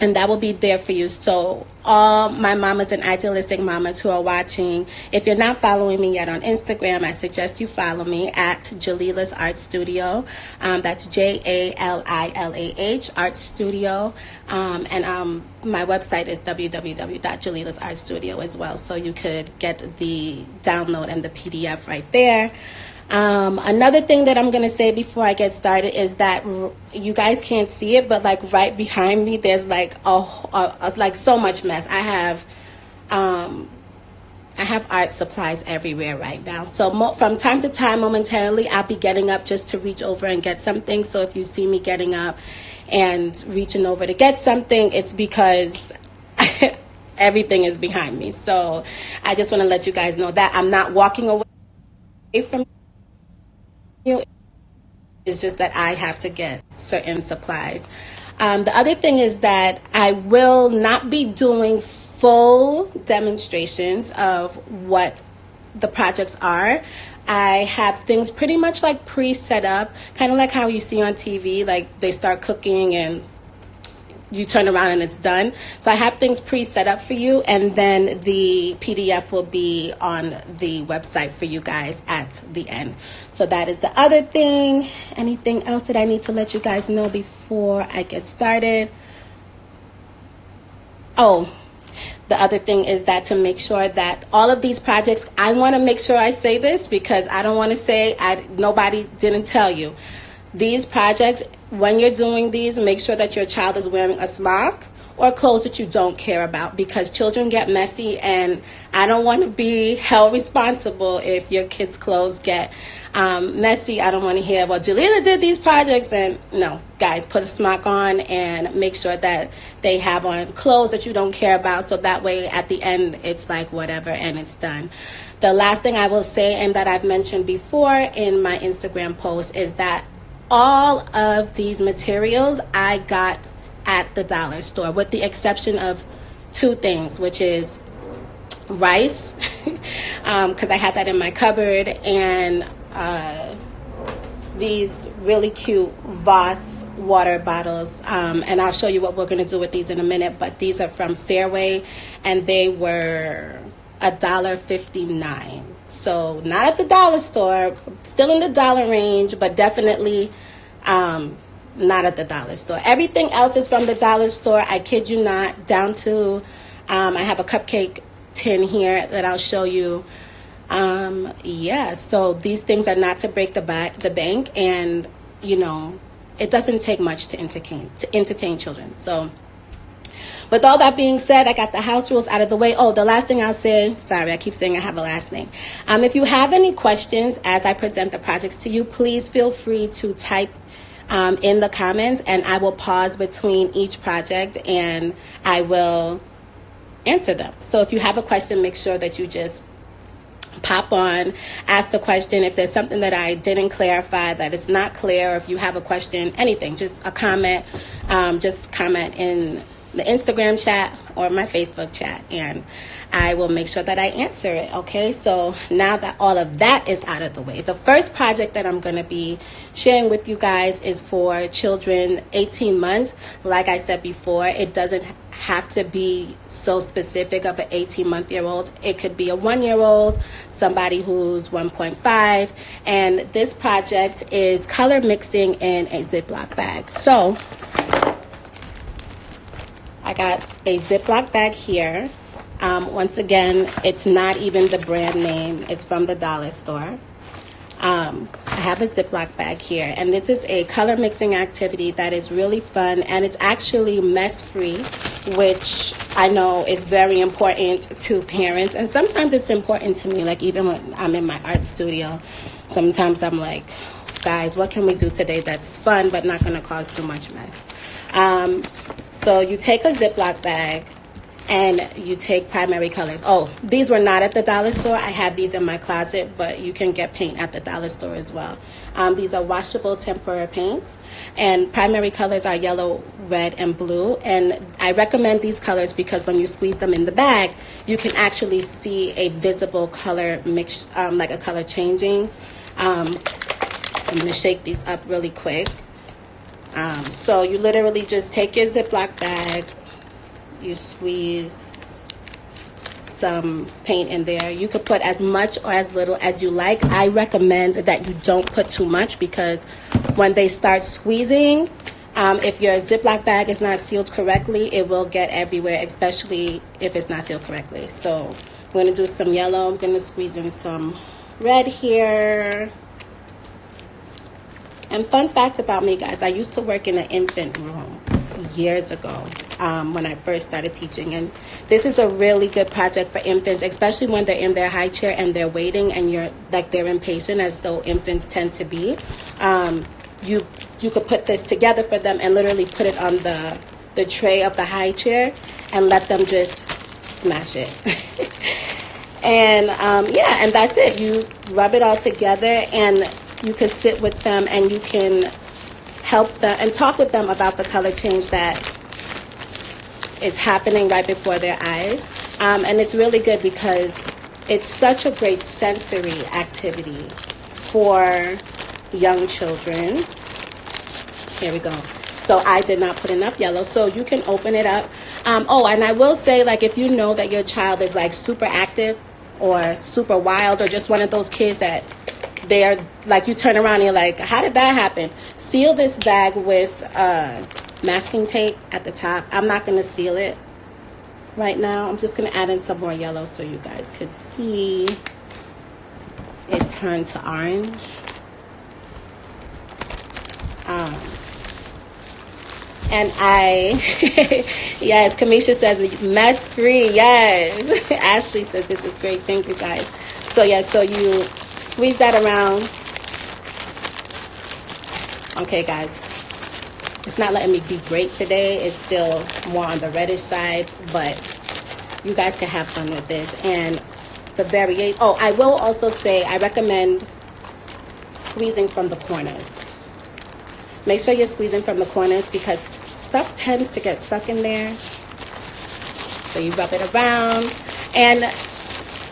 and that will be there for you. So all my mamas and idealistic mamas who are watching, if you're not following me yet on Instagram, I suggest you follow me at Jalila's Art Studio. That's JALILAH Art Studio. And my website is www.jalilasartstudio as well. So you could get the download and the PDF right there. Another thing that I'm going to say before I get started is that you guys can't see it, but like right behind me, there's like like so much mess. I have art supplies everywhere right now. So from time to time, momentarily, I'll be getting up just to reach over and get something. So if you see me getting up and reaching over to get something, it's because everything is behind me. So I just want to let you guys know that I'm not walking away from you. It's just that I have to get certain supplies. The other thing is that I will not be doing full demonstrations of what the projects are. I have things pretty much like pre-set up, kind of like how you see on TV, like they start cooking and you turn around and it's done. So I have things pre-set up for you, and then the PDF will be on the website for you guys at the end. So that is the other thing. Anything else that I need to let you guys know before I get started? Oh, the other thing is that to make sure that all of these projects, I want to make sure I say this because I don't want to say nobody didn't tell you. These projects, when you're doing these, make sure that your child is wearing a smock or clothes that you don't care about, because children get messy and I don't want to be held responsible if your kids' clothes get messy. I don't want to hear, well, Jalila did these projects. And no, guys, put a smock on and make sure that they have on clothes that you don't care about, so that way at the end it's like whatever and it's done. The last thing I will say, and that I've mentioned before in my Instagram post, is that all of these materials I got at the dollar store, with the exception of two things, which is rice, because I had that in my cupboard, and these really cute Voss water bottles. And I'll show you what we're going to do with these in a minute, but these are from Fairway, and they were $1.59. So not at the dollar store, still in the dollar range, but definitely not at the dollar store. Everything else is from the dollar store, I kid you not, down to I have a cupcake tin here that I'll show you. Yeah, so these things are not to break the bank, and you know, it doesn't take much to entertain children. So with all that being said, I got the house rules out of the way. Oh, the last thing I'll say, sorry, I keep saying I have a last name. If you have any questions as I present the projects to you, please feel free to type in the comments, and I will pause between each project and I will answer them. So if you have a question, make sure that you just pop on, ask the question. If there's something that I didn't clarify, that it's not clear, or if you have a question, anything, just a comment, just comment in the Instagram chat or my Facebook chat, and I will make sure that I answer it. Okay, so now that all of that is out of the way, the first project that I'm going to be sharing with you guys is for children 18 months. Like I said before, it doesn't have to be so specific of an 18-month-year-old. It could be a 1-year-old, somebody who's 1.5, and this project is color mixing in a Ziploc bag. So I got a Ziploc bag here. Once again, it's not even the brand name. It's from the dollar store. I have a Ziploc bag here, and this is a color mixing activity that is really fun, and it's actually mess-free, which I know is very important to parents, and sometimes it's important to me. Like even when I'm in my art studio, sometimes I'm like, guys, what can we do today that's fun but not going to cause too much mess? So you take a Ziploc bag and you take primary colors. Oh, these were not at the dollar store. I had these in my closet, but you can get paint at the dollar store as well. These are washable tempera paints, and primary colors are yellow, red, and blue. And I recommend these colors because when you squeeze them in the bag, you can actually see a visible color mix, like a color changing. I'm going to shake these up really quick. So you literally just take your Ziploc bag, you squeeze some paint in there. You could put as much or as little as you like. I recommend that you don't put too much, because when they start squeezing, if your Ziploc bag is not sealed correctly, it will get everywhere, especially if it's not sealed correctly. So I'm going to do some yellow. I'm going to squeeze in some red here. And fun fact about me, guys, I used to work in an infant room years ago when I first started teaching. And this is a really good project for infants, especially when they're in their high chair and they're waiting and they're impatient, as though infants tend to be. You could put this together for them and literally put it on the tray of the high chair and let them just smash it. And yeah, and that's it. You rub it all together, and you can sit with them and you can help them and talk with them about the color change that is happening right before their eyes. And it's really good because it's such a great sensory activity for young children. Here we go. So I did not put enough yellow, so you can open it up. Oh, and I will say, like, if you know that your child is like super active or super wild, or just one of those kids that they're like, you turn around and you're like, how did that happen? Seal this bag with masking tape at the top. I'm not going to seal it right now. I'm just going to add in some more yellow so you guys could see it turn to orange. And yes, Kamisha says mess free. Yes. Ashley says this is great. Thank you, guys. So yeah, so you squeeze that around. Okay, guys. It's not letting me be great today. It's still more on the reddish side, but you guys can have fun with this. And the variation. Oh, I will also say I recommend squeezing from the corners. Make sure you're squeezing from the corners because stuff tends to get stuck in there. So you rub it around. And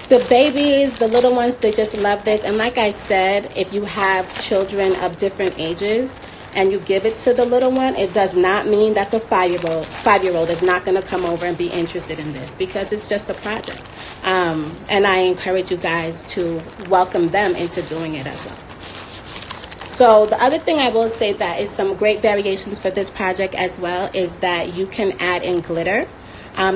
the babies, the little ones, they just love this. And like I said, if you have children of different ages and you give it to the little one, it does not mean that the five-year-old is not going to come over and be interested in this, because it's just a project. And I encourage you guys to welcome them into doing it as well. So the other thing I will say that is some great variations for this project as well is that you can add in glitter.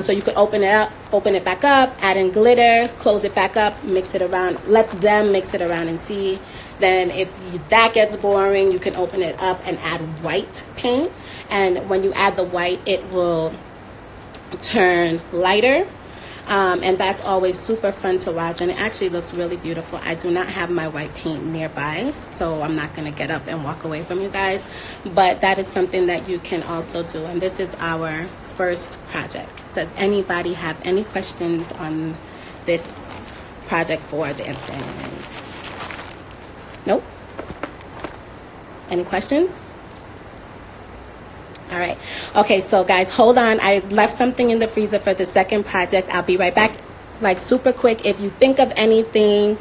So you could open it back up, add in glitter, close it back up, mix it around, let them mix it around and see. Then if that gets boring, you can open it up and add white paint. And when you add the white, it will turn lighter. And that's always super fun to watch, and it actually looks really beautiful. I do not have my white paint nearby, so I'm not going to get up and walk away from you guys, but that is something that you can also do. And this is our first project. Does anybody have any questions on this project for the infants? Nope. Any questions? All right. Okay, so guys, hold on. I left something in the freezer for the second project. I'll be right back, like super quick. If you think of anything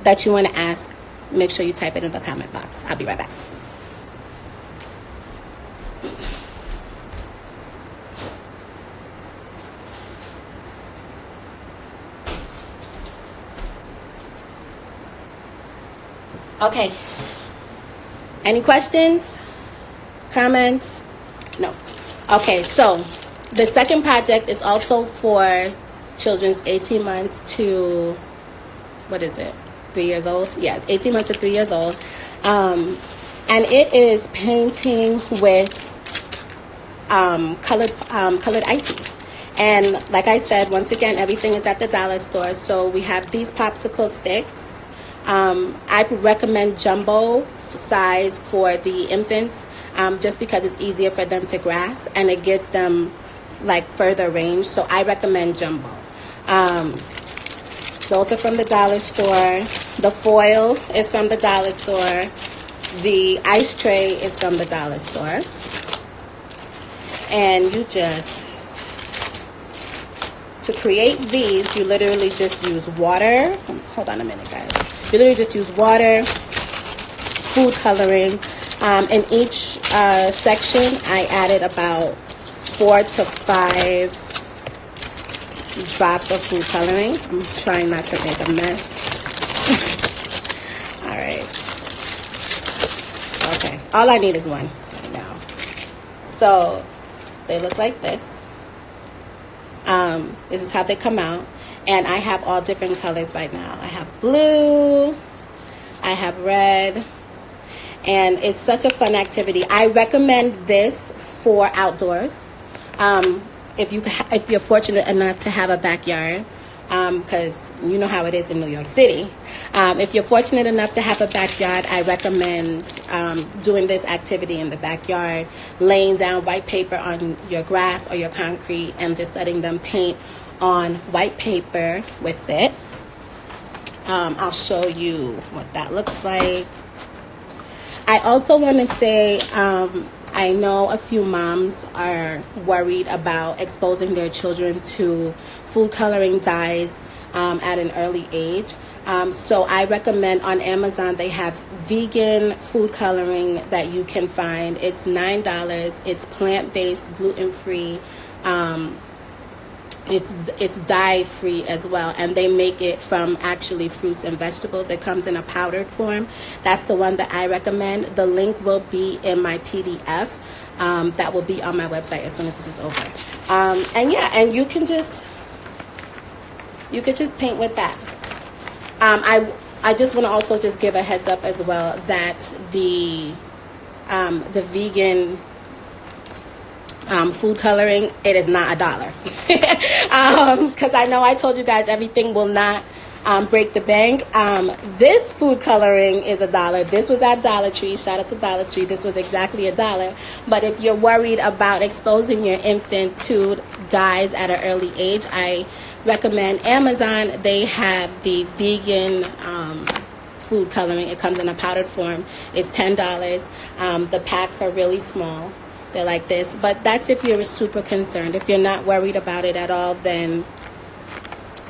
that you want to ask, make sure you type it in the comment box. I'll be right back. Okay. Any questions? Comments? No. Okay, so the second project is also for children's 18 months to, 3 years old? Yeah, 18 months to 3 years old. And it is painting with colored ices. And like I said, once again, everything is at the dollar store. So we have these popsicle sticks. I recommend jumbo size for the infants. Just because it's easier for them to grasp and it gives them like further range. So I recommend jumbo. Those are from the dollar store. The foil is from the dollar store. The ice tray is from the dollar store. And you to create these, you literally just use water. Hold on a minute, guys. You literally just use water, food coloring. In each section, I added about 4 to 5 drops of food coloring. I'm trying not to make a mess. All right. Okay. All I need is one right now. So they look like this. This is how they come out. And I have all different colors right now. I have blue. I have red. And it's such a fun activity. I recommend this for outdoors. If you're fortunate enough to have a backyard, because you know how it is in New York City. If you're fortunate enough to have a backyard, I recommend doing this activity in the backyard, laying down white paper on your grass or your concrete and just letting them paint on white paper with it. I'll show you what that looks like. I also want to say, I know a few moms are worried about exposing their children to food coloring dyes at an early age. So I recommend on Amazon, they have vegan food coloring that you can find. It's $9. It's plant-based, gluten-free. It's dye-free as well, and they make it from actually fruits and vegetables. It comes in a powdered form. That's the one that I recommend. The link will be in my PDF. That will be on my website as soon as this is over. And yeah, and you could just paint with that. I just want to also just give a heads up as well that the vegan food coloring, it is not $1. Because I know I told you guys everything will not break the bank. This food coloring is $1. This was at Dollar Tree. Shout out to Dollar Tree. This was exactly $1. But if you're worried about exposing your infant to dyes at an early age, I recommend Amazon. They have the vegan food coloring. It comes in a powdered form. It's $10. The packs are really small. They're like this, but that's if you're super concerned. If you're not worried about it at all, then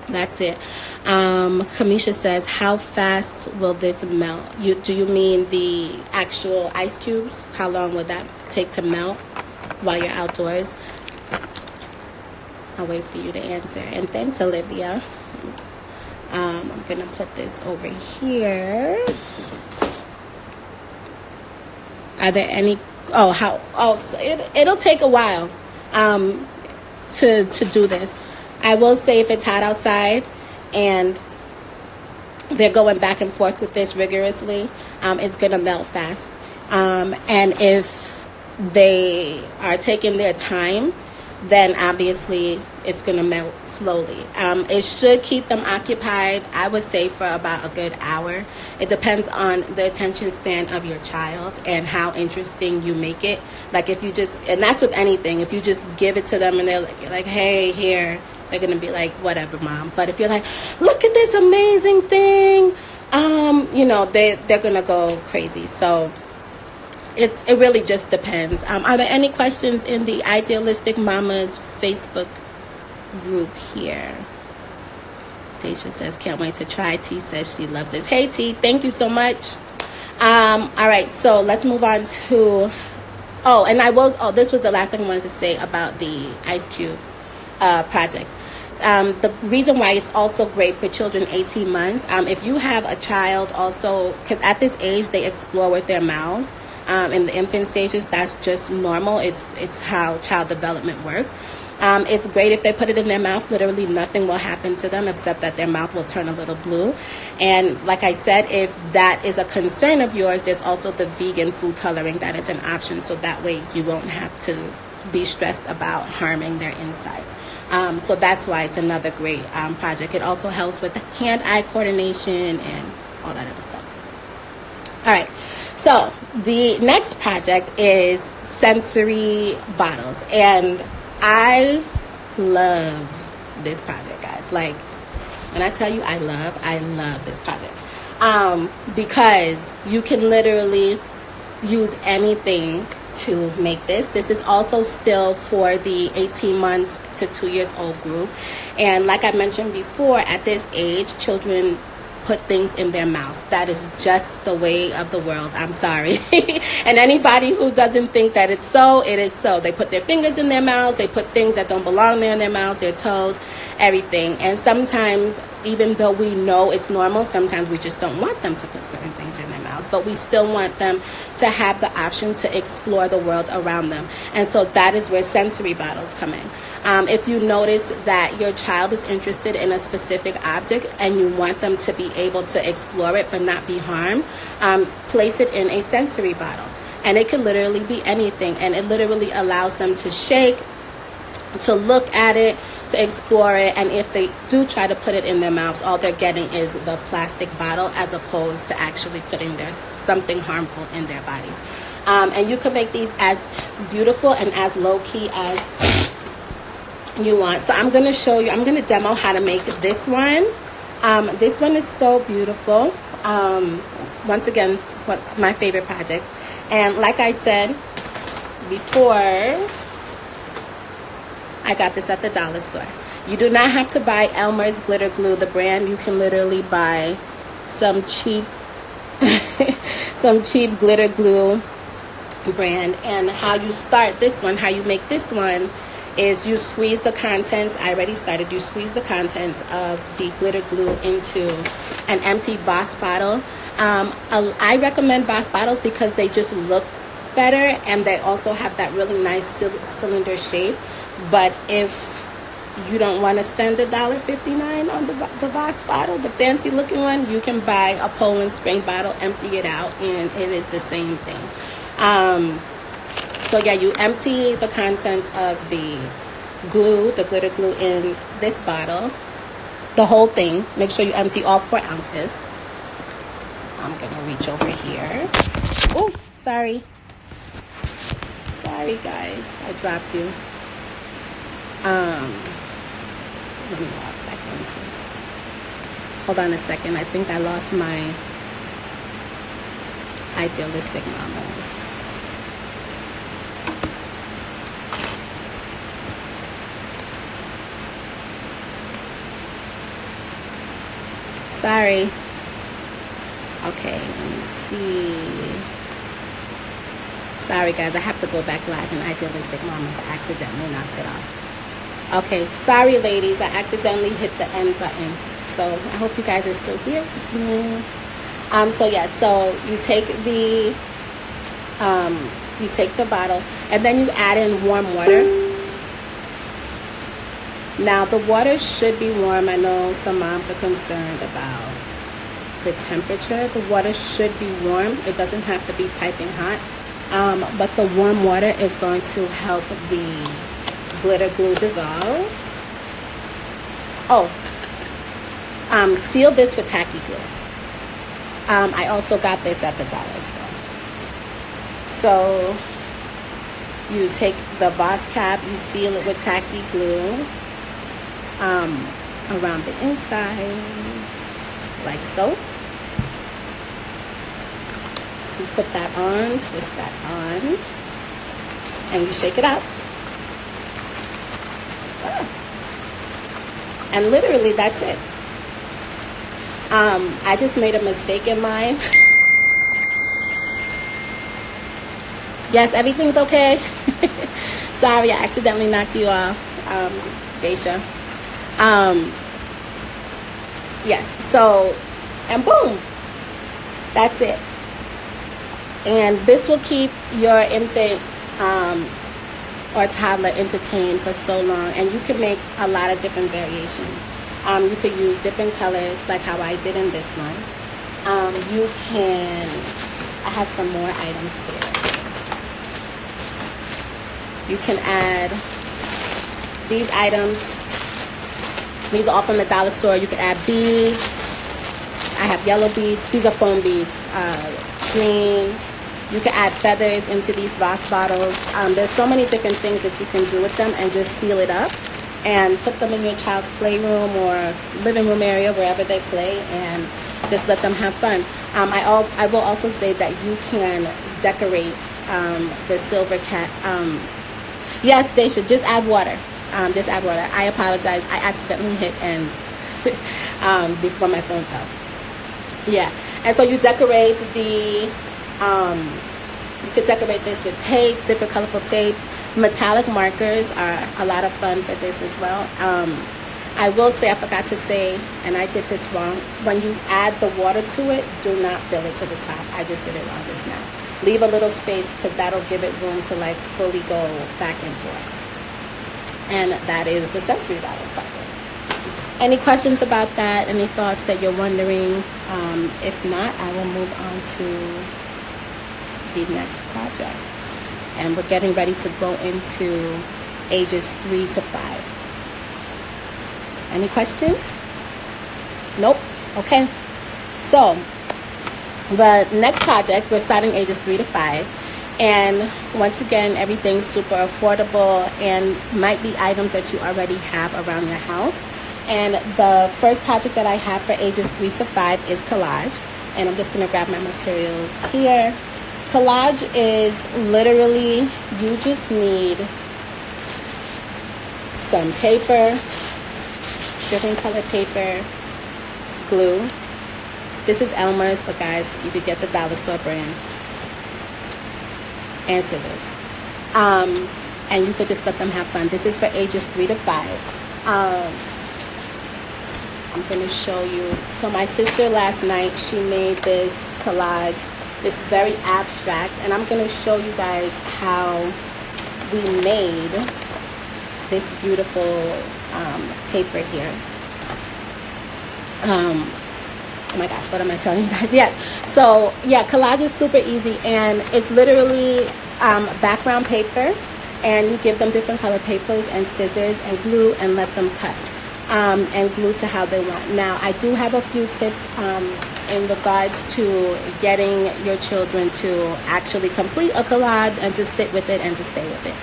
that's it. Kamisha says, how fast will this melt? Do you mean the actual ice cubes? How long would that take to melt while you're outdoors? I'll wait for you to answer. And thanks, Olivia. I'm going to put this over here. Are there any... it'll take a while to do this. I will say if it's hot outside and they're going back and forth with this rigorously, it's going to melt fast. And if they are taking their time, then obviously it's going to melt slowly. It should keep them occupied, I would say, for about a good hour. It depends on the attention span of your child and how interesting you make it. Like if you just, and that's with anything, if you just give it to them and you're like, hey, here, they're going to be like, whatever, mom. But if you're like, look at this amazing thing, they're going to go crazy. So it really just depends. Are there any questions in the Idealistic Mamas Facebook group here? Deisha says, can't wait to try. T says she loves this. Hey, T, thank you so much. All right, so let's move on to... this was the last thing I wanted to say about the Ice Cube project. The reason why it's also great for children 18 months, if you have a child also, because at this age they explore with their mouths. In the infant stages, that's just normal. It's how child development works. It's great if they put it in their mouth. Literally nothing will happen to them except that their mouth will turn a little blue. And like I said, if that is a concern of yours, there's also the vegan food coloring that is an option. So that way you won't have to be stressed about harming their insides. So that's why it's another great project. It also helps with hand-eye coordination and all that other stuff. All right. So the next project is sensory bottles. And I love this project, guys. Like, when I tell you I love this project. Because you can literally use anything to make this. This is also still for the 18 months to 2 years old group. And like I mentioned before, at this age, children put things in their mouths. That is just the way of the world. I'm sorry. And anybody who doesn't think that it's so, it is so. They put their fingers in their mouths. They put things that don't belong there in their mouths, their toes, everything. And sometimes, even though we know it's normal, sometimes we just don't want them to put certain things in their mouths. But we still want them to have the option to explore the world around them. And so that is where sensory bottles come in. If you notice that your child is interested in a specific object and you want them to be able to explore it but not be harmed, place it in a sensory bottle. And it can literally be anything. And it literally allows them to shake, to look at it, to explore it. And if they do try to put it in their mouths, all they're getting is the plastic bottle as opposed to actually putting something harmful in their bodies. And you can make these as beautiful and as low-key as you want. So I'm going to show you, I'm going to demo how to make this one. This one is so beautiful. Once again, my favorite project. And like I said before, I got this at the dollar store. You do not have to buy Elmer's glitter glue, the brand. You can literally buy some cheap some cheap glitter glue brand. And how you start this one, how you make this one, is you squeeze the contents. I already started. You squeeze the contents of the glitter glue into an empty Voss bottle. I recommend Voss bottles because they just look better and they also have that really nice cylinder shape. But if you don't want to spend $1.59 on the Voss bottle, the fancy looking one, you can buy a Poland Spring bottle, empty it out, and it is the same thing. So yeah, you empty the contents of the glue, the glitter glue, in this bottle, the whole thing. Make sure you empty all 4 ounces. I'm gonna reach over here. Oh, sorry guys, I dropped you. Let me walk back into. Hold on a second. I think I lost my idealistic mamas. Sorry. Okay, let me see. Sorry guys, I have to go back live in Idealistic Mamas. I accidentally knocked it off. Okay, sorry ladies, I accidentally hit the end button. So I hope you guys are still here. So yeah, so you take the bottle and then you add in warm water. Now the water should be warm. I know some moms are concerned about the temperature. The water should be warm. It doesn't have to be piping hot. But the warm water is going to help the glitter glue dissolve. Seal this with tacky glue. I also got this at the dollar store. So you take the Voss cap, you seal it with tacky glue around the inside, like so. You put that on, twist that on, and you shake it out. And literally that's it. I just made a mistake in mine. Yes, everything's okay. Sorry, I accidentally knocked you off, Daisha. Yes, so, and boom, that's it. And this will keep your infant or toddler entertained for so long. And you can make a lot of different variations. You could use different colors like how I did in this one. You can, I have some more items here. You can add these items. These are all from the dollar store. You can add beads. I have yellow beads. These are foam beads. Green. You can add feathers into these Voss bottles. There's so many different things that you can do with them, and just seal it up and put them in your child's playroom or living room area, wherever they play, and just let them have fun. I will also say that you can decorate the silver cat. Yes, they should just add water. Just add water. I apologize. I accidentally hit end before my phone fell. Yeah, and so you decorate you could decorate this with tape, different colorful tape. Metallic markers are a lot of fun for this as well. I will say, I forgot to say, and I did this wrong. When you add the water to it, do not fill it to the top. I just did it wrong just now. Leave a little space because that'll give it room to like fully go back and forth. And that is the $70 project. Any questions about that? Any thoughts that you're wondering? If not, I will move on to the next project. And we're getting ready to go into ages 3 to 5. Any questions? Nope. Okay. So the next project, we're starting ages 3 to 5. And once again, everything's super affordable and might be items that you already have around your house. And the first project that I have for ages 3 to 5 is collage. And I'm just going to grab my materials here. Collage is literally, you just need some paper, different color paper, glue. This is Elmer's, but guys, you could get the dollar store brand. And scissors. And you could just let them have fun. This is for ages 3 to 5. I'm going to show you. So my sister last night, she made this collage. It's very abstract. And I'm going to show you guys how we made this beautiful paper here. Oh my gosh, what am I telling you guys? Yes. So yeah, collage is super easy, and it's literally background paper, and you give them different color papers and scissors and glue and let them cut and glue to how they want. Now, I do have a few tips in regards to getting your children to actually complete a collage and to sit with it and to stay with it.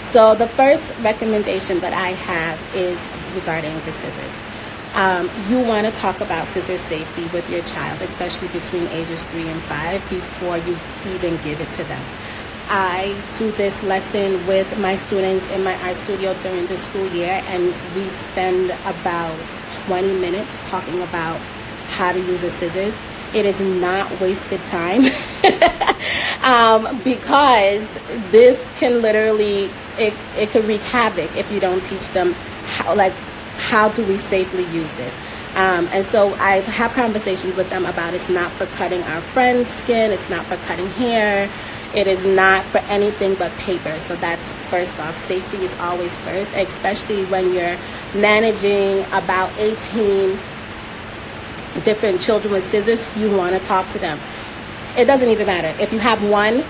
So the first recommendation that I have is regarding the scissors. You want to talk about scissor safety with your child, especially between ages 3 and 5, before you even give it to them. I do this lesson with my students in my art studio during the school year, and we spend about 20 minutes talking about how to use the scissors. It is not wasted time because this can literally, it can wreak havoc if you don't teach them how do we safely use this. And so I have conversations with them about it's not for cutting our friend's skin, it's not for cutting hair, it is not for anything but paper. So that's first off. Safety is always first, especially when you're managing about 18 different children with scissors. You want to talk to them. It doesn't even matter. If you have one,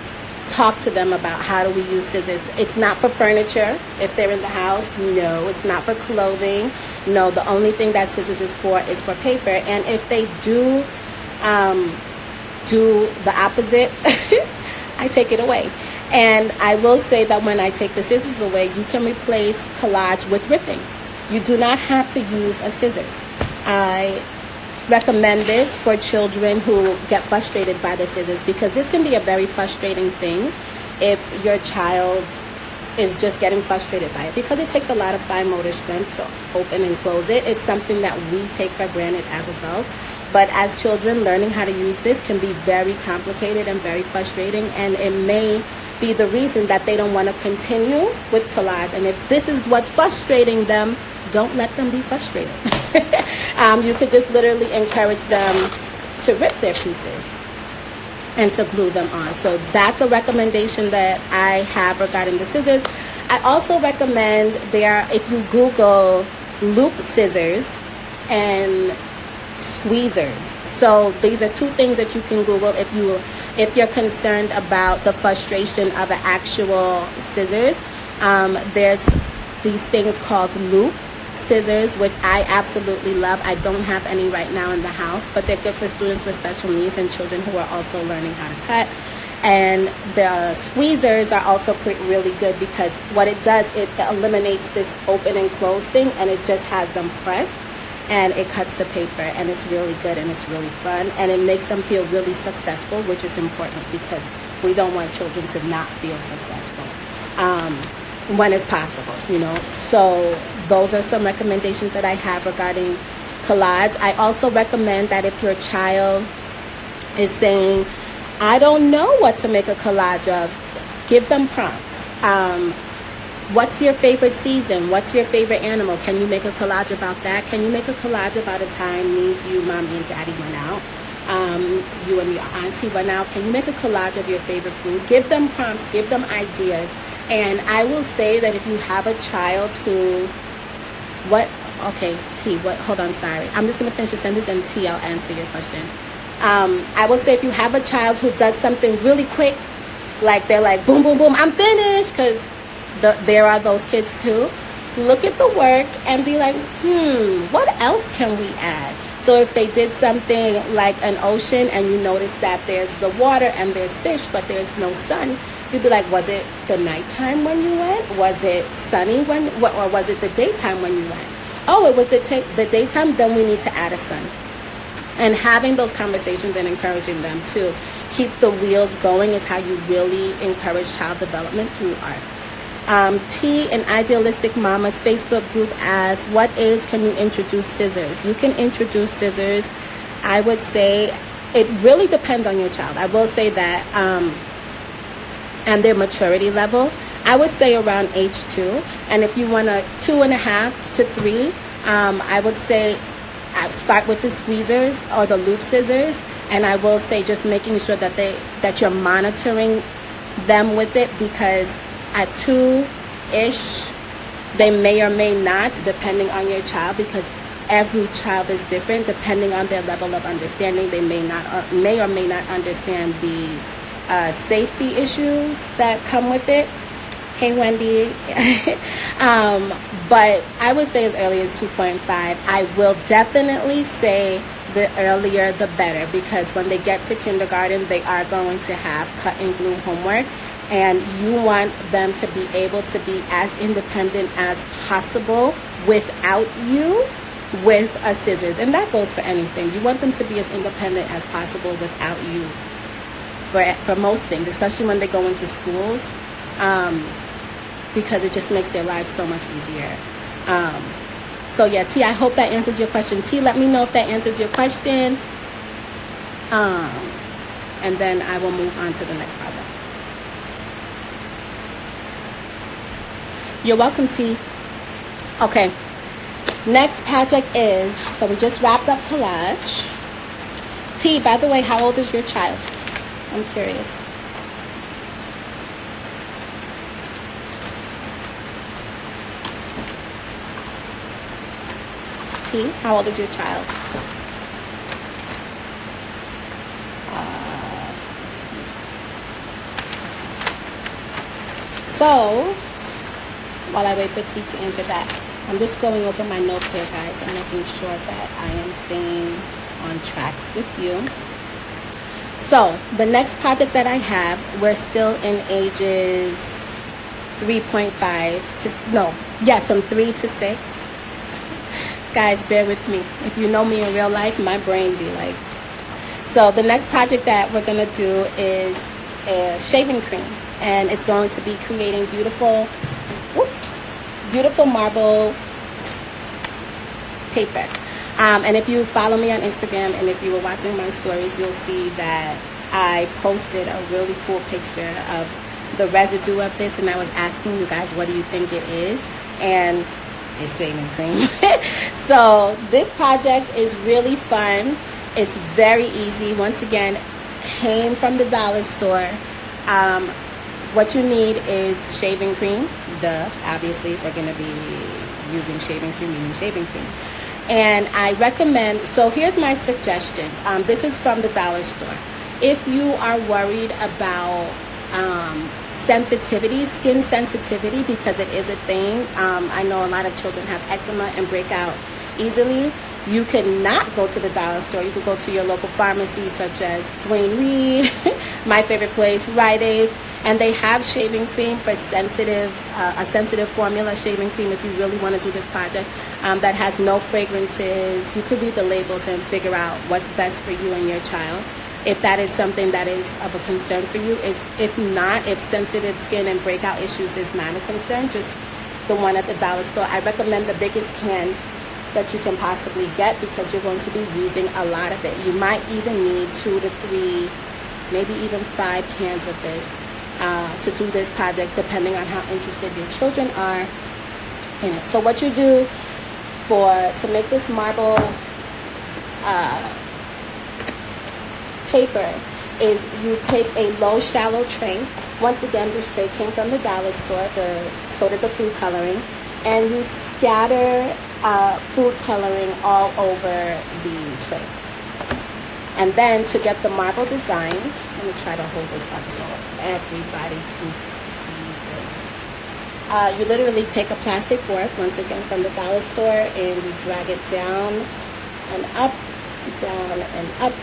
talk to them about how do we use scissors. It's not for furniture if they're in the house. No, it's not for clothing. No, the only thing that scissors is for paper. And if they do the opposite, I take it away. And I will say that when I take the scissors away, you can replace collage with ripping. You do not have to use a scissors. I recommend this for children who get frustrated by the scissors, because this can be a very frustrating thing if your child is just getting frustrated by it, because it takes a lot of fine motor strength to open and close it. It's something that we take for granted as adults, but as children, learning how to use this can be very complicated and very frustrating, and it may be the reason that they don't want to continue with collage. And if this is what's frustrating them, don't let them be frustrated. You could just literally encourage them to rip their pieces and to glue them on. So that's a recommendation that I have regarding the scissors. I also recommend if you Google loop scissors and squeezers. So these are two things that you can Google if you're concerned about the frustration of an actual scissors. There's these things called loop scissors, which I absolutely love. I don't have any right now in the house, but they're good for students with special needs and children who are also learning how to cut. And the squeezers are also really good, because what it does, it eliminates this open and close thing, and it just has them pressed, and it cuts the paper, and it's really good, and it's really fun, and it makes them feel really successful, which is important, because we don't want children to not feel successful when it's possible, So those are some recommendations that I have regarding collage. I also recommend that if your child is saying, I don't know what to make a collage of. Give them prompts. What's your favorite season? What's your favorite animal? Can you make a collage about that? Can you make a collage about a time me, you, mommy, and daddy went out? You and your auntie went out. Can you make a collage of your favorite food? Give them prompts. Give them ideas. And I will say that if you have a child who, hold on, sorry. I'm just going to finish the sentence and T, I'll answer your question. I will say if you have a child who does something really quick, like they're like, boom, boom, boom, I'm finished, because there are those kids too. Look at the work and be like, what else can we add? So if they did something like an ocean and you notice that there's the water and there's fish, but there's no sun, you'd be like, was it the nighttime when you went? Was it sunny or was it the daytime when you went? Oh, it was the daytime, then we need to add a sun. And having those conversations and encouraging them to keep the wheels going is how you really encourage child development through art. T in Idealistic Mama's Facebook group asks, what age can you introduce scissors? You can introduce scissors, I would say, it really depends on your child. I will say that, and their maturity level. I would say around age 2. And if you want a 2.5 to 3, I would say start with the squeezers or the loop scissors. And I will say just making sure that you're monitoring them with it, because at 2-ish, they may or may not, depending on your child, because every child is different. Depending on their level of understanding, they may or may not understand the safety issues that come with it. Hey, Wendy. But I would say as early as 2.5. I will definitely say the earlier the better, because when they get to kindergarten, they are going to have cut and glue homework. And you want them to be able to be as independent as possible without you with a scissors. And that goes for anything. You want them to be as independent as possible without you for most things, especially when they go into schools, because it just makes their lives so much easier. So yeah, T, I hope that answers your question. T, let me know if that answers your question. And then I will move on to the next project. You're welcome, T. Okay. Next project is, so we just wrapped up collage. T, by the way, how old is your child? I'm curious. T, how old is your child? So, while I wait for T to answer that, I'm just going over my notes here, guys. I'm making sure that I am staying on track with you. So, the next project that I have, we're still in ages 3.5 from 3 to 6. Guys, bear with me. If you know me in real life, my brain be like. So, the next project that we're going to do is shaving cream. And it's going to be creating beautiful marble paper. And if you follow me on Instagram and if you were watching my stories, you'll see that I posted a really cool picture of the residue of this, and I was asking you guys, what do you think it is? And it's shaving cream. So this project is really fun. It's very easy. Once again, came from the dollar store. What you need is shaving cream. Obviously, if we're going to be using shaving cream, you need shaving cream. And I recommend, so here's my suggestion. This is from the dollar store. If you are worried about skin sensitivity, because it is a thing. I know a lot of children have eczema and break out easily. You could not go to the dollar store. You could go to your local pharmacy, such as Dwayne Reed, my favorite place, Rite Aid, and they have shaving cream for a sensitive formula shaving cream if you really want to do this project that has no fragrances. You could read the labels and figure out what's best for you and your child. If that is something that is of a concern for you. If sensitive skin and breakout issues is not a concern, just the one at the dollar store. I recommend the biggest can that you can possibly get, because you're going to be using a lot of it. You might even need 2 to 3, maybe even 5 cans of this to do this project, depending on how interested your children are in it. So what you do to make this marble paper is you take a low shallow tray. Once again, this tray came from the dollar store, so did the food coloring, and you scatter food coloring all over the tray. And then to get the marble design, let me try to hold this up so everybody can see this. You literally take a plastic fork, once again from the dollar store, and you drag it down and up, down and up,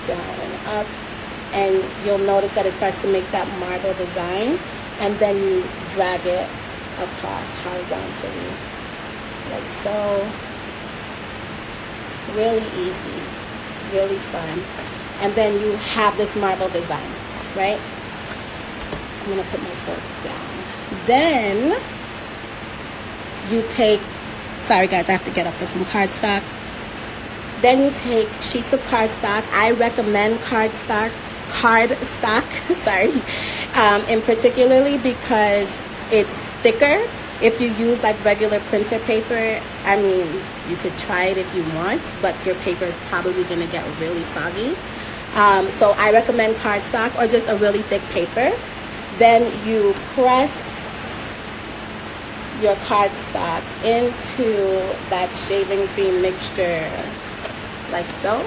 down and up, and you'll notice that it starts to make that marble design, and then you drag it across horizontally, like so. Really easy, really fun. And then you have this marble design, right? I'm gonna put my fork down. Then you take, sorry guys, I have to get up for some cardstock. Then you take sheets of cardstock. I recommend cardstock, sorry, in particularly because it's thicker. If you use like regular printer paper, I mean, you could try it if you want, but your paper is probably gonna get really soggy. So I recommend cardstock or just a really thick paper. Then you press your cardstock into that shaving cream mixture, like so.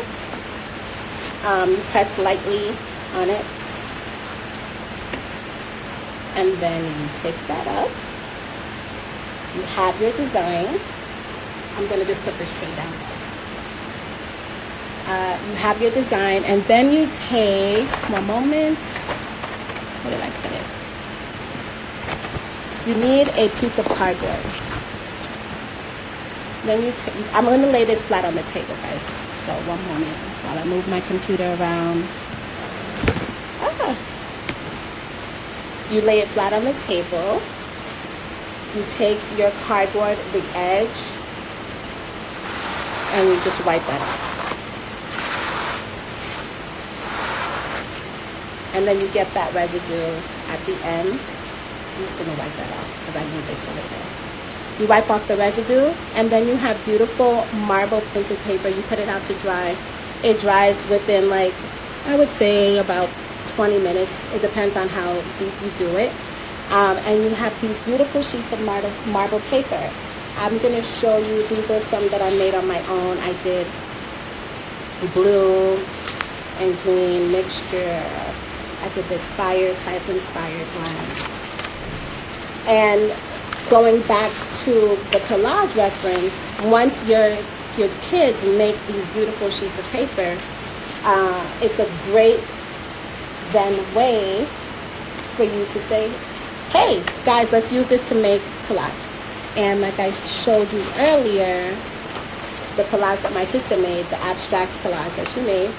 You press lightly on it, and then you pick that up. You have your design. I'm gonna just put this tray down. You have your design, and then you take, one moment, where did I put it? You need a piece of cardboard. Then I'm gonna lay this flat on the table, guys. So one moment while I move my computer around. You lay it flat on the table. You take your cardboard, the edge, and you just wipe that off. And then you get that residue at the end. I'm just gonna wipe that off because I need this for later. You wipe off the residue, and then you have beautiful marble printed paper. You put it out to dry. It dries within, like, I would say about 20 minutes. It depends on how deep you do it. And you have these beautiful sheets of marble paper. I'm going to show you, these are some that I made on my own. I did blue and green mixture. I did this fire type inspired one. And going back to the collage reference, once your kids make these beautiful sheets of paper, it's a great then way for you to say, hey guys, let's use this to make collage. And like I showed you earlier, the collage that my sister made, the abstract collage that she made,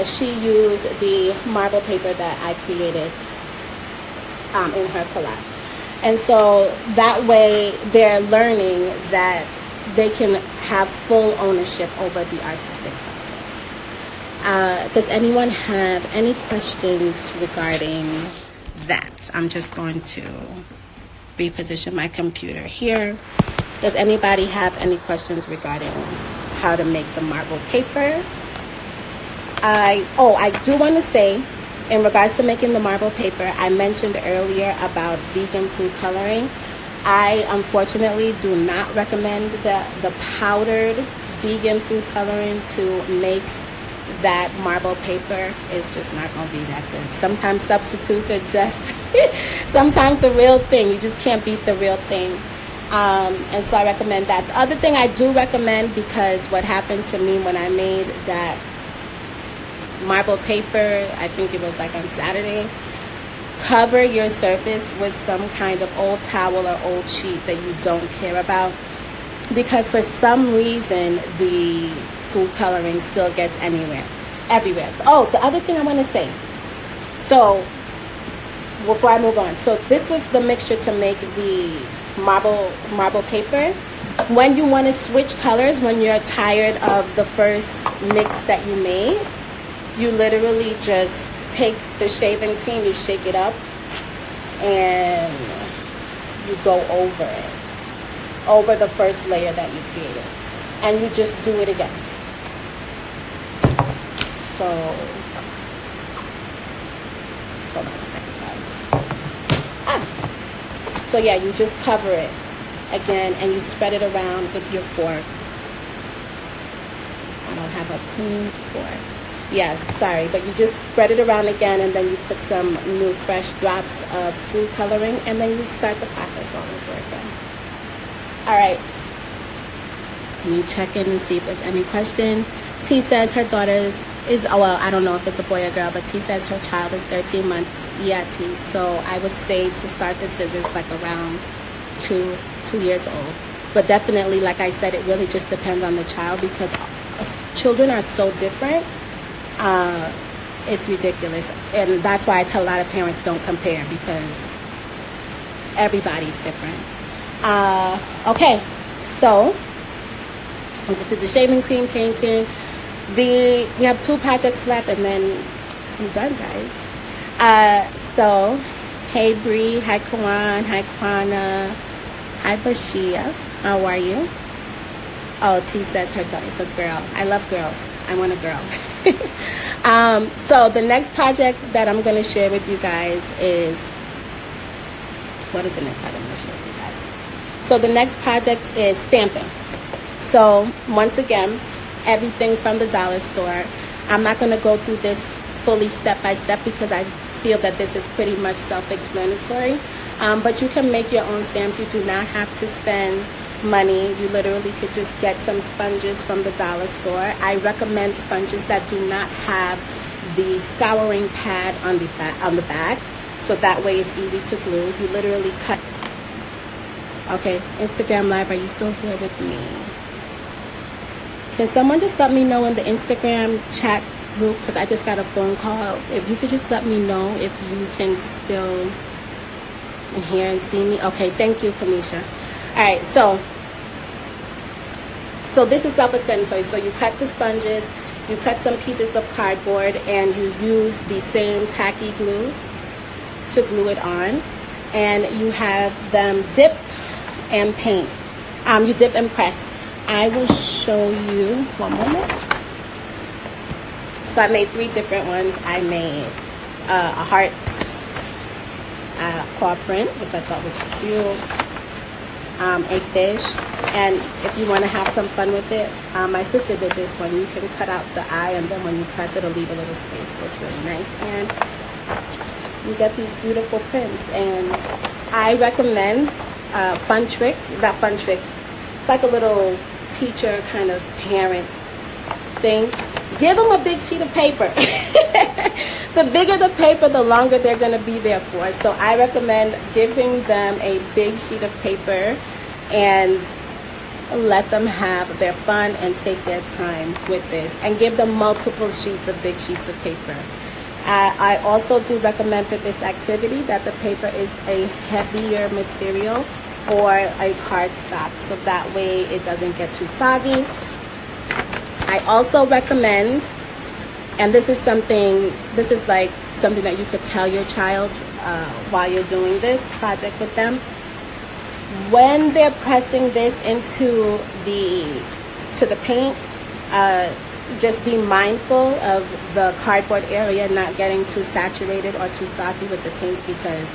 she used the marble paper that I created in her collage. And so that way they're learning that they can have full ownership over the artistic process. Does anyone have any questions regarding that? I'm just going to reposition my computer here. Does anybody have any questions regarding how to make the marble paper? I do want to say, in regards to making the marble paper, I mentioned earlier about vegan food coloring. I unfortunately do not recommend the powdered vegan food coloring to make that marble paper. It's just not going to be that good. Sometimes substitutes are just sometimes the real thing. You just can't beat the real thing. And so I recommend that. The other thing I do recommend, because what happened to me when I made that marble paper, I think it was like on Saturday, cover your surface with some kind of old towel or old sheet that you don't care about, because for some reason the food coloring still gets everywhere. Oh, the other thing I want to say, so before I move on, so this was the mixture to make the marble paper. When you want to switch colors, when you're tired of the first mix that you made, you literally just take the shaving cream, you shake it up, and you go over it, over the first layer that you created, and you just do it again. So, hold on a second, guys. So yeah, you just cover it again, and you spread it around with your fork. I don't have a clean fork. Yeah, sorry, but you just spread it around again, and then you put some new fresh drops of food coloring, and then you start the process all over again. All right. Let me check in and see if there's any question. T says her daughter is, well, I don't know if it's a boy or girl, but T says her child is 13 months. Yeah, T. So I would say to start the scissors like around 2 years old. But definitely, like I said, it really just depends on the child, because children are so different. It's ridiculous, and that's why I tell a lot of parents don't compare, because everybody's different. Okay, so we just did the shaving cream painting. We have 2 projects left, and then I'm done, guys. So hey Bree, hi Kawan, hi Kwana, hi Bashia, how are you? Oh, T says it's a girl. I love girls. I want a girl. So the next project that I'm going to share with you guys is, what is the next project I'm going to share with you guys? So the next project is stamping. So once again, everything from the dollar store. I'm not going to go through this fully step by step, because I feel that this is pretty much self-explanatory. But you can make your own stamps. You do not have to spend money. You literally could just get some sponges from the dollar store. I recommend sponges that do not have the scouring pad on the back, so that way it's easy to glue. You literally cut. Okay, Instagram Live, are you still here with me? Can someone just let me know in the Instagram chat group, because I just got a phone call. If you could just let me know if you can still hear and see me. Okay, thank you, Kamisha. All right, so this is self-explanatory. So you cut the sponges, you cut some pieces of cardboard, and you use the same tacky glue to glue it on, and you have them dip and paint. You dip and press. I will show you, one moment. So I made 3 different ones. I made a heart claw print, which I thought was cute. A fish, and if you want to have some fun with it, my sister did this one. You can cut out the eye, and then when you press it, it'll leave a little space, so it's really nice, and you get these beautiful prints. And I recommend fun trick, it's like a little teacher kind of parent thing. Give them a big sheet of paper. The bigger the paper, the longer they're going to be there for. So I recommend giving them a big sheet of paper and let them have their fun and take their time with this. And give them multiple sheets of big sheets of paper. I also do recommend for this activity that the paper is a heavier material or a cardstock, so that way it doesn't get too soggy. I also recommend, and this is like something that you could tell your child while you're doing this project with them. When they're pressing this into the paint, just be mindful of the cardboard area not getting too saturated or too soggy with the paint, because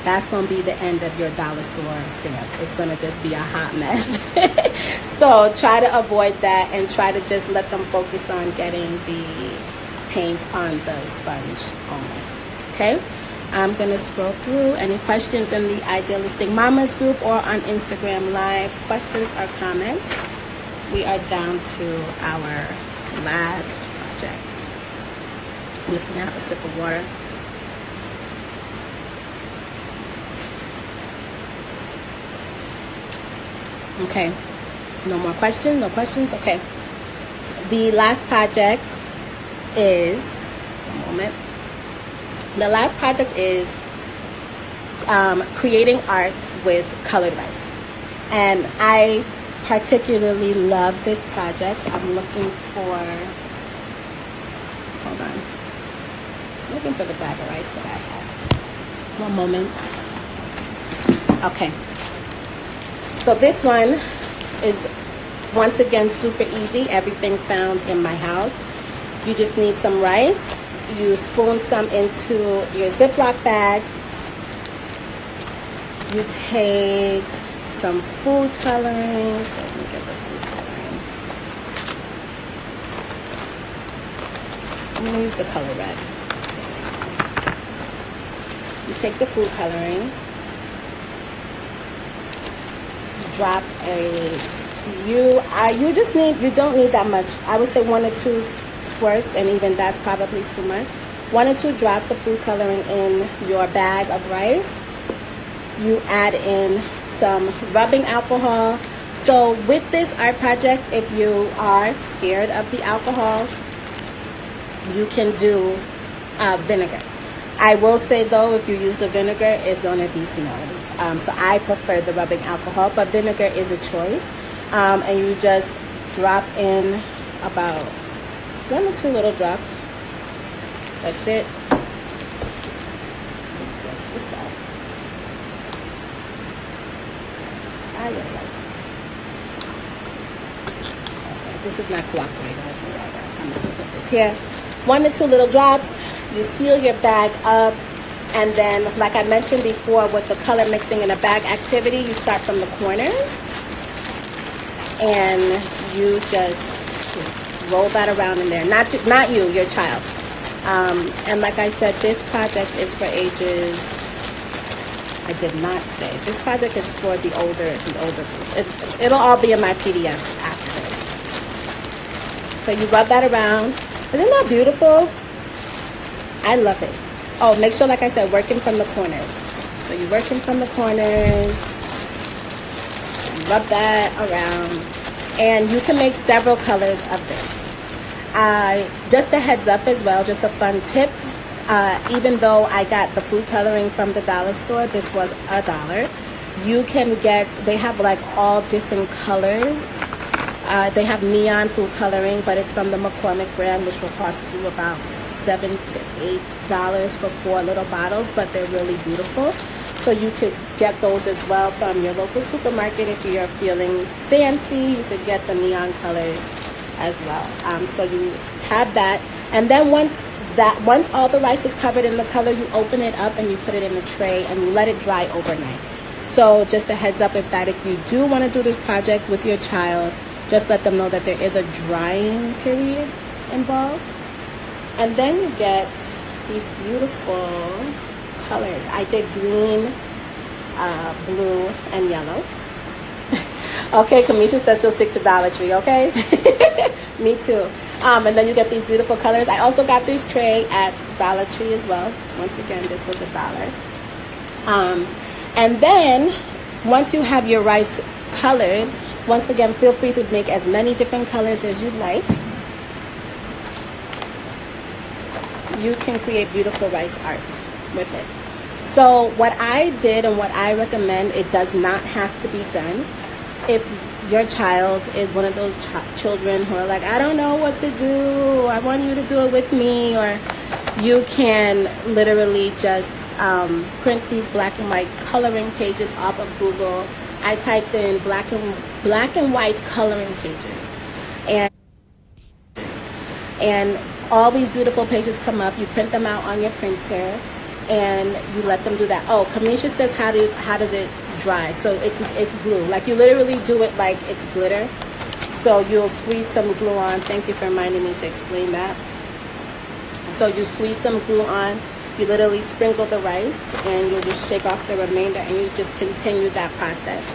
that's going to be the end of your dollar store stamp. It's going to just be a hot mess. So try to avoid that and try to just let them focus on getting the paint on the sponge only. Okay? I'm going to scroll through. Any questions in the Idealistic Mamas group or on Instagram Live? Questions or comments? We are down to our last project. I'm just going to have a sip of water. Okay, no more questions? No questions? Okay. The last project is, one moment. The last project is creating art with colored rice. And I particularly love this project. I'm looking for, hold on, I'm looking for the bag of rice that I had. One moment. Okay. So this one is, once again, super easy. Everything found in my house. You just need some rice. You spoon some into your Ziploc bag. You take some food coloring. So let me get the food coloring. I'm going to use the color red. You take the food coloring. Drop a few. You don't need that much. I would say 1 or 2 squirts, and even that's probably too much. 1 or 2 drops of food coloring in your bag of rice. You add in some rubbing alcohol. So with this art project, if you are scared of the alcohol, you can do vinegar. I will say though, if you use the vinegar, it's going to be smelly. So I prefer the rubbing alcohol, but vinegar is a choice. And you just drop in about 1 or 2 little drops. That's it. Okay, this is not cooperating with me right now, so I'm just going to put this here. 1 or 2 little drops. You seal your bag up, and then, like I mentioned before, with the color mixing in a bag activity, you start from the corners, and you just roll that around in there. Not you, your child. And like I said, this project is for ages. I did not say. This project is for the older group. It'll all be in my PDF after this. So you rub that around. Isn't that beautiful? I love it. Oh, make sure, like I said, working from the corners. So you're working from the corners. Rub that around. And you can make several colors of this. Just a heads up as well, just a fun tip. Even though I got the food coloring from the dollar store, this was $1. You can get, they have like all different colors. They have neon food coloring, but it's from the McCormick brand, which will cost you about $7 to $8 for 4 little bottles, but they're really beautiful. So you could get those as well from your local supermarket. If you're feeling fancy, you could get the neon colors as well. So you have that, and then once all the rice is covered in the color, you open it up and you put it in a tray and you let it dry overnight. So just a heads up, if you do want to do this project with your child, just let them know that there is a drying period involved. And then you get these beautiful colors. I did green, blue, and yellow. Okay, Kamisha says she'll stick to Dollar Tree, okay? Me too. And then you get these beautiful colors. I also got this tray at Dollar Tree as well. Once again, this was $1. And then, once you have your rice colored, once again, feel free to make as many different colors as you like. You can create beautiful rice art with it. So what I did and what I recommend, it does not have to be done. If your child is one of those children who are like, I don't know what to do, I want you to do it with me, or you can literally just print these black and white coloring pages off of Google. I typed in black and white coloring pages, and all these beautiful pages come up. You print them out on your printer, and you let them do that. Oh, Kamisha says, how does it dry? So it's glue. Like, you literally do it like it's glitter. So you'll squeeze some glue on. Thank you for reminding me to explain that. So you squeeze some glue on. You literally sprinkle the rice, and you'll just shake off the remainder, and you just continue that process.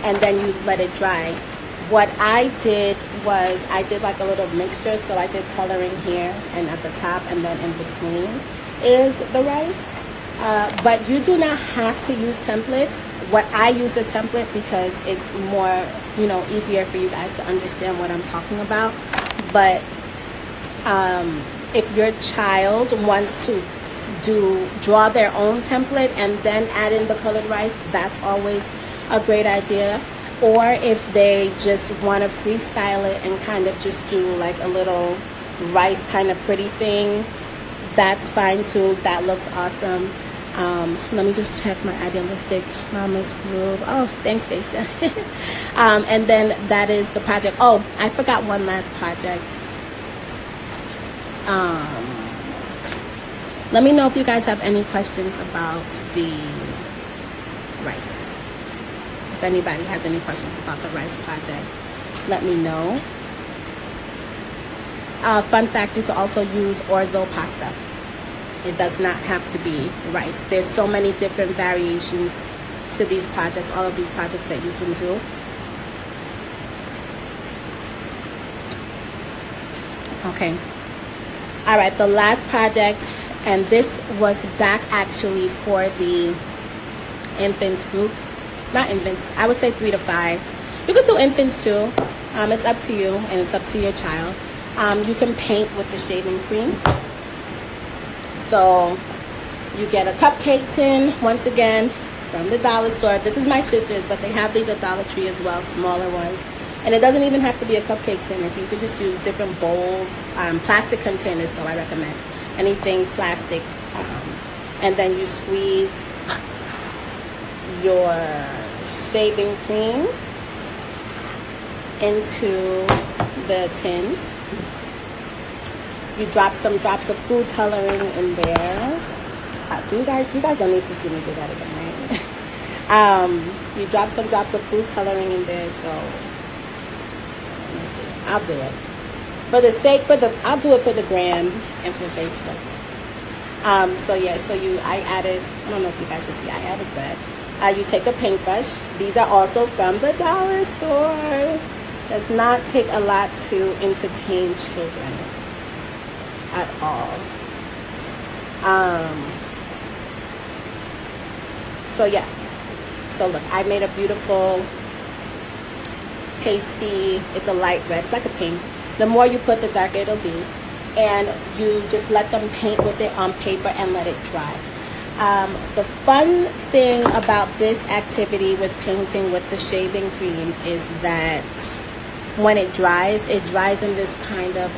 And then you let it dry. What I did was I did like a little mixture. So I did coloring here and at the top, and then in between is the rice. But you do not have to use templates. What I use a template because it's more, easier for you guys to understand what I'm talking about. But if your child wants to draw their own template and then add in the colored rice, that's always a great idea. or if they just want to freestyle it and kind of just do like a little rice kind of pretty thing, that's fine too. That looks awesome. Let me just check my idealistic mama's group. Oh, thanks, Stacia. And then that is the project. Oh, I forgot one last project. Let me know if you guys have any questions about the rice. If anybody has any questions about the rice project, let me know. Fun fact, you can also use orzo pasta. It does not have to be rice. There's so many different variations to these projects, all of these projects that you can do. Okay. All right, the last project, and this was back actually for the infants group. Not infants, I would say 3 to 5. You could do infants too. It's up to you and it's up to your child. You can paint with the shaving cream. So you get a cupcake tin, once again, from the dollar store. This is my sister's, but they have these at Dollar Tree as well, smaller ones. And it doesn't even have to be a cupcake tin. If you could just use different bowls, plastic containers though, I recommend. Anything plastic. And then you squeeze your shaving cream into the tins. You drop some drops of food coloring in there. You guys don't need to see me do that again, right? You drop some drops of food coloring in there. So let me see. I'll do it for the sake I'll do it for the gram and for Facebook. So yeah, I added. I don't know if you guys can see. I added red. You take a paintbrush. These are also from the dollar store. Does not take a lot to entertain children at all. So yeah, so look, I made a beautiful pasty. It's a light red, it's like a pink. The more you put, the darker it'll be. And you just let them paint with it on paper and let it dry. The fun thing about this activity with painting with the shaving cream is that when it dries in this kind of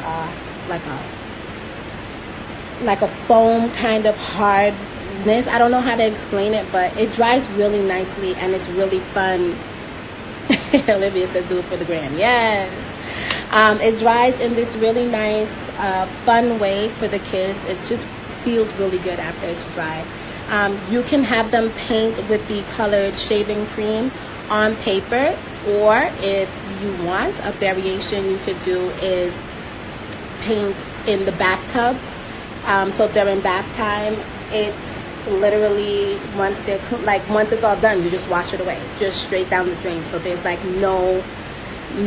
like a foam kind of hardness. I don't know how to explain it, but it dries really nicely and it's really fun. Olivia said do it for the gram. Yes. It dries in this really nice fun way for the kids. It just feels really good after it's dry. You can have them paint with the colored shaving cream on paper, or if you want, a variation you could do is paint in the bathtub. So during bath time, it's literally once it's all done, you just wash it away, just straight down the drain. So there's like no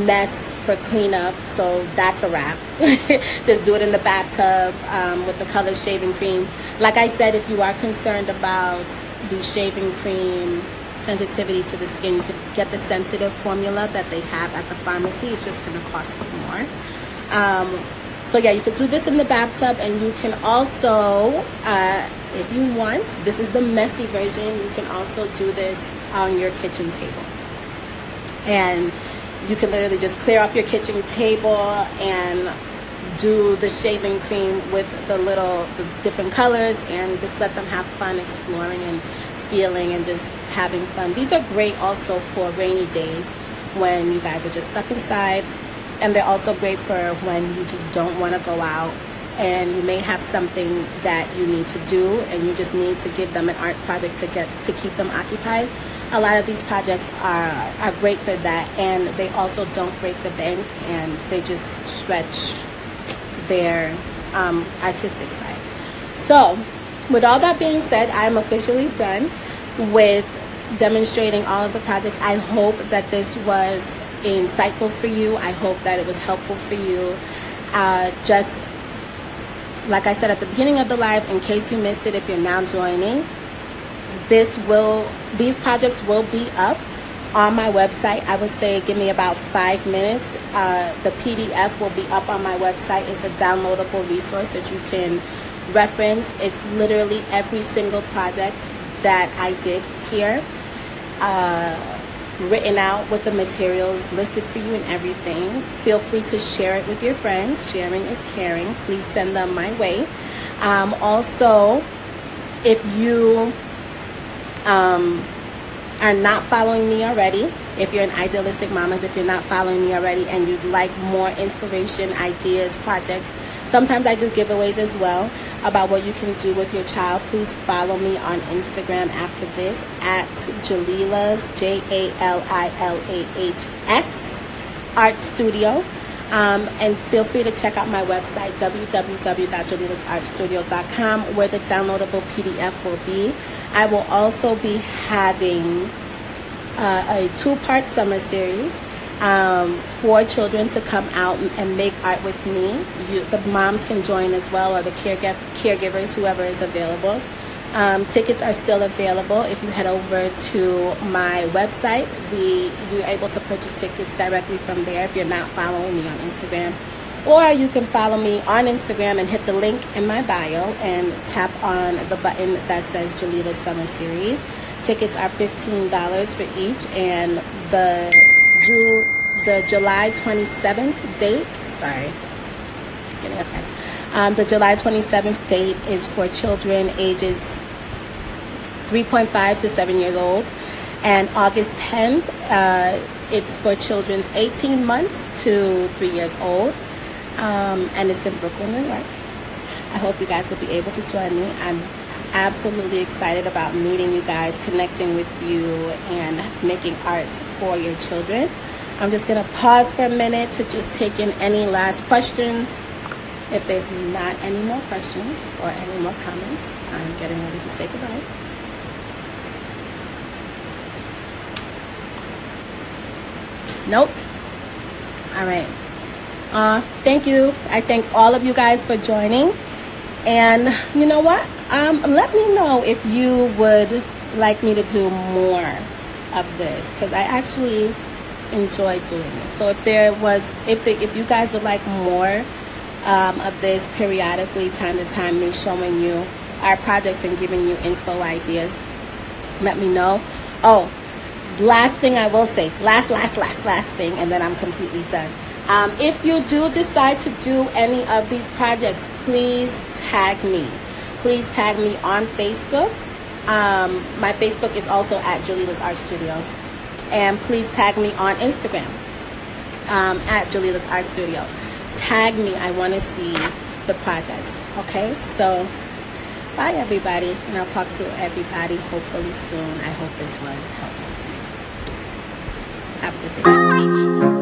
mess for cleanup. So that's a wrap. Just do it in the bathtub with the colored shaving cream. Like I said, if you are concerned about the shaving cream sensitivity to the skin, you could get the sensitive formula that they have at the pharmacy. It's just going to cost you more. So yeah, you could do this in the bathtub, and you can also, if you want, this is the messy version, you can also do this on your kitchen table. And you can literally just clear off your kitchen table and do the shaving cream with the different colors, and just let them have fun exploring and feeling and just having fun. These are great also for rainy days when you guys are just stuck inside. And they're also great for when you just don't want to go out and you may have something that you need to do and you just need to give them an art project to keep them occupied. A lot of these projects are great for that, and they also don't break the bank, and they just stretch their artistic side. So with all that being said, I'm officially done with demonstrating all of the projects. I hope that this was insightful for you. I hope that it was helpful for you. Just like I said at the beginning of the live, in case you missed it, if you're now joining, these projects will be up on my website. I would say give me about 5 minutes. The PDF will be up on my website. It's a downloadable resource that you can reference. It's literally every single project that I did here. written out with the materials listed for you and everything. Feel free to share it with your friends. Sharing is caring. Please send them my way. Also, if you are not following me already, if you're an Idealistic Mamas, if you're not following me already and you'd like more inspiration, ideas, projects, sometimes I do giveaways as well about what you can do with your child. Please follow me on Instagram after this at Jalilah's, JALILAHS Art Studio. And feel free to check out my website, www.jalilahsartstudio.com, where the downloadable PDF will be. I will also be having a 2-part summer series for children to come out and make art with me. The moms can join as well, or the caregivers, whoever is available. Tickets are still available. If you head over to my website, you're able to purchase tickets directly from there if you're not following me on Instagram. Or you can follow me on Instagram and hit the link in my bio and tap on the button that says Jalilah's Summer Series. Tickets are $15 for each, and the July 27th date, getting a text. The July 27th date is for children ages 3.5 to 7 years old, and August 10th, it's for children 18 months to 3 years old, and it's in Brooklyn, New York. I hope you guys will be able to join me. I'm absolutely excited about meeting you guys, connecting with you, and making art for your children. I'm just going to pause for a minute to just take in any last questions. If there's not any more questions or any more comments, I'm getting ready to say goodbye. Nope. All right. Thank you. I thank all of you guys for joining. And you know what? Let me know if you would like me to do more of this, because I actually enjoy doing this. So if you guys would like more of this periodically, time to time, me showing you our projects and giving you inspo ideas, let me know. Oh, last thing I will say, last thing, and then I'm completely done. If you do decide to do any of these projects, please tag me. Please tag me on Facebook. My Facebook is also at Jalilah's Art Studio. And please tag me on Instagram at Jalilah's Art Studio. Tag me. I want to see the projects. Okay? So, bye everybody. And I'll talk to everybody hopefully soon. I hope this was helpful. Have a good day.